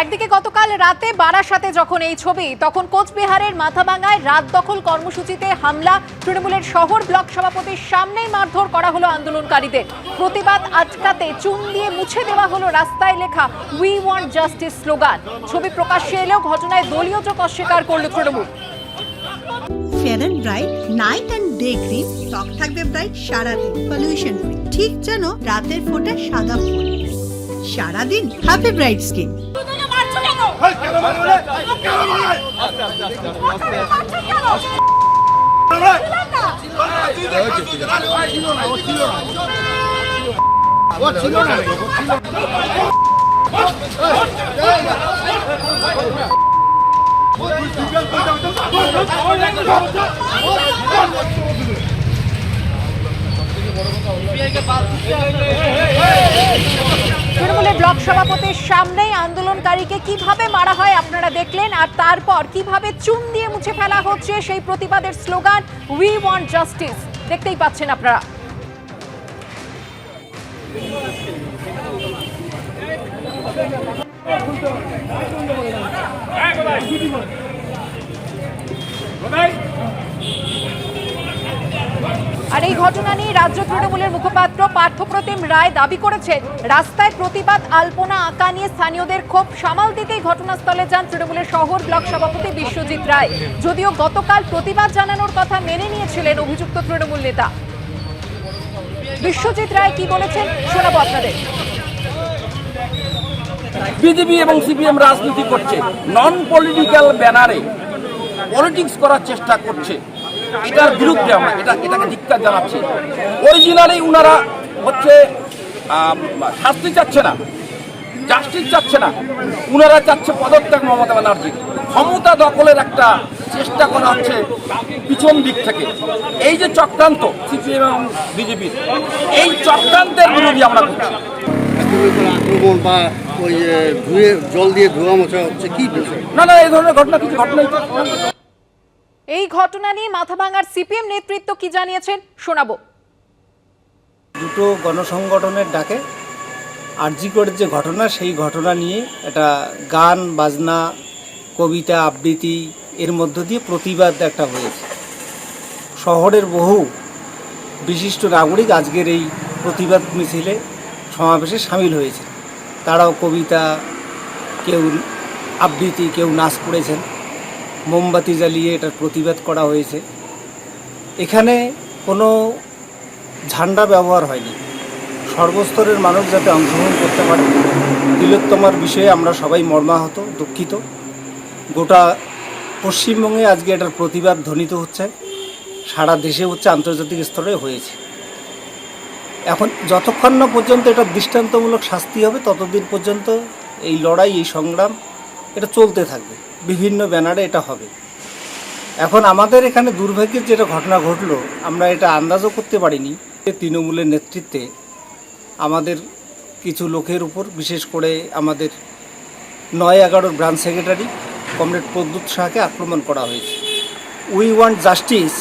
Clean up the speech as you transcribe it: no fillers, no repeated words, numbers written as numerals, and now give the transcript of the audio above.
একদিকে গতকাল রাতে বারাসাতে যখন এই ছবি, তখন কোচবিহারের মাথাভাঙায় রাত দখল কর্মসূচিতে হামলা, তৃণমূলের শহর ব্লক সভাপতির সামনেই মারধর করা হলো আন্দোলনকারীদের। প্রতিবাদ আটকাতে চুন দিয়ে মুছে দেওয়া হলো রাস্তায় লেখা উই ওয়ান্ট জাস্টিস স্লোগান। ছবি প্রকাশ্যে এলেও ঘটনায় দলীয় যোগ অস্বীকার করল Trinamool. Fair and bright night and day cream, ত্বক থাকবে ব্রাইট সারাদিন, পলিউশন ফ্রি, ঠিক যেন রাতের ফোঁটা সাদা ফুল। সারাদিন হ্যাপি ব্রাইট স্কিন। তৃণমূলের ব্লক সভাপতির সামনেই আন্দোলনকারীকে কিভাবে মারা হয় আপনারা দেখলেন, আর তারপর কিভাবে চুন দিয়ে মুছে ফেলা হচ্ছে সেই প্রতিবাদের স্লোগান উই ওয়ান্ট জাস্টিস, দেখতেই পাচ্ছেন আপনারা। আর এই ঘটনা নিয়ে রাজ্য তৃণমূলের মুখপাত্র পার্থপ্রতিম রায় দাবি করেছেন, রাস্তায় প্রতিবাদ আলপনা আঁকা নিয়ে স্থানীয়দের ক্ষোভ সামাল দিতেই ঘটনাস্থলে যান তৃণমূলের শহর ব্লক সভাপতি বিশ্বজিৎ রায়। যদিও গতকাল প্রতিবাদ জানানোর কথা মেনে নিয়েছিলেন অভিযুক্ত তৃণমূল নেতা। বিশ্বজিৎ রায় কি বলেছেন শোনাবো আপনাদের। বিজেপি এবং সিপিএম রাজনীতি করছে, নন পলিটিক্যাল ব্যানারে পলিটিক্স করার চেষ্টা করছে, এটার বিরুদ্ধে আমরা এটাকে ধিক্কার জানাচ্ছি। অরিজিনালি উনারা হচ্ছে শাস্তি চাচ্ছে না, জাস্টিস চাচ্ছে না, উনারা চাচ্ছে পদত্যাগ মমতা ব্যানার্জি। ক্ষমতা দখলের একটা চেষ্টা করা হচ্ছে পিছন দিক থেকে। এই যে চক্রান্ত সিপিএম এবং বিজেপির, এই চক্রান্তের বিরোধী আমরা করছি। আক্রমণ বা ওই ধুয়ে জল দিয়ে ধোয়া মোছা হচ্ছে কি বিষয়? না, এই ধরনের ঘটনা কিছু ঘটনাই। এই ঘটনা নিয়ে মাথাভাঙার সিপিএম নেতৃত্ব কি জানিয়েছেন শোনাবো। দুটো গণসংগঠনের ডাকে আরজি করের যে ঘটনা, সেই ঘটনা নিয়ে একটা গান বাজনা কবিতা আবৃত্তি এর মধ্য দিয়ে প্রতিবাদ একটা হয়েছে। শহরের বহু বিশিষ্ট নাগরিক আজকের এই প্রতিবাদ মিছিলে সমাবেশে সামিল হয়েছে। তারাও কবিতা, কেউ আবৃত্তি, কেউ নাচ করেছেন। মোমবাতি জ্বালিয়ে এটার প্রতিবাদ করা হয়েছে। এখানে কোনো ঝান্ডা ব্যবহার হয়নি। সর্বস্তরের মানুষ যাতে অংশগ্রহণ করতে পারে, তিলোত্তমার বিষয়ে আমরা সবাই মর্মাহত, দুঃখিত। গোটা পশ্চিমবঙ্গে আজকে এটার প্রতিবাদ ধ্বনিত হচ্ছে, সারা দেশে হচ্ছে, আন্তর্জাতিক স্তরে হয়েছে। এখন যতক্ষণ না পর্যন্ত এটা দৃষ্টান্তমূলক শাস্তি হবে, ততদিন পর্যন্ত এই লড়াই, এই সংগ্রাম এটা চলতে থাকবে। বিভিন্ন ব্যানারে এটা হবে। এখন আমাদের এখানে দুর্ভাগ্যের যেটা ঘটনা ঘটলো, আমরা এটা আন্দাজও করতে পারিনি। তৃণমূলের নেতৃত্বে আমাদের কিছু লোকের উপর, বিশেষ করে আমাদের ৯-১১ ব্রাঞ্চ সেক্রেটারি কমরেড প্রদ্যুৎ শাহকে আক্রমণ করা হয়েছে। We want justice